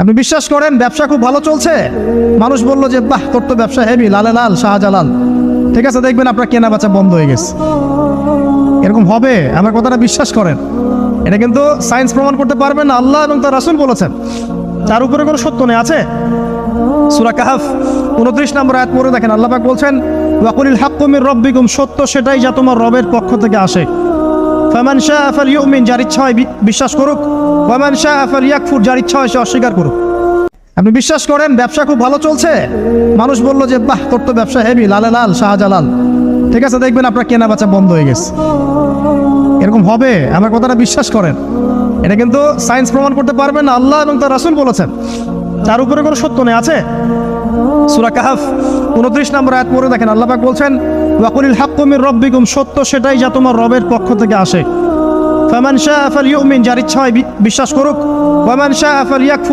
আপনি বিশ্বাস করেন ব্যবসা খুব ভালো চলছে, মানুষ বলল যে বাহ তোর তো ব্যবসা হেভি, লালে লাল শাহজালাল, ঠিক আছে, দেখবেন আপনার কেনা বেচা বন্ধ হয়ে গেছে। এরকম হবে? আমার কথাটা বিশ্বাস করেন। এটা কিন্তু সায়েন্স প্রমাণ করতে পারবেন না, আল্লাহ এবং তার রাসূল বলেছেন, তার উপরে কোনো সত্য নেই। আছে সূরা কাহফ 29 নম্বর আয়াত পড়ে দেখেন, আল্লাহ পাক বলছেন ওয়াকুলিল হাক্কু মির রাব্বিকুম, সত্য সেটাই যা তোমার রবের পক্ষ থেকে আসে। ফামান শাআ ফালইউমিন, যার ইচ্ছা হয় বিশ্বাস করুক, ওয়া মান শাআ ফালইয়াকফুর, যার ইচ্ছা হয় সে অস্বীকার করুক। আপনি বিশ্বাস করেন ব্যবসা খুব ভালো চলছে, মানুষ বলল যে বাহ তোর তো ব্যবসা হেভি, লালে লাল শাহজালাল, ঠিক আছে, দেখবেন আপনার কেনা বেচা বন্ধ হয়ে গেছে। এরকম হবে? আমার কথাটা বিশ্বাস করেন। এটা কিন্তু সায়েন্স প্রমাণ করতে পারবেন না, আল্লাহ এবং তার রাসূল বলেছেন, তার উপরে কোনো সত্য নেই। আছে সূরা কাহফ 29 নম্বর আয়াত পড়ে দেখেন, আল্লাহ পাক বলছেন ওয়াকুলিল হাক্কু মির রাব্বিকুম, সত্য সেটাই যা তোমার রবের পক্ষ থেকে আসে। ফামান শাআ ফালইউমিন, যার ইচ্ছা হয় বিশ্বাস করুক, ওয়া মান শাআ ফালইয়াকফুর,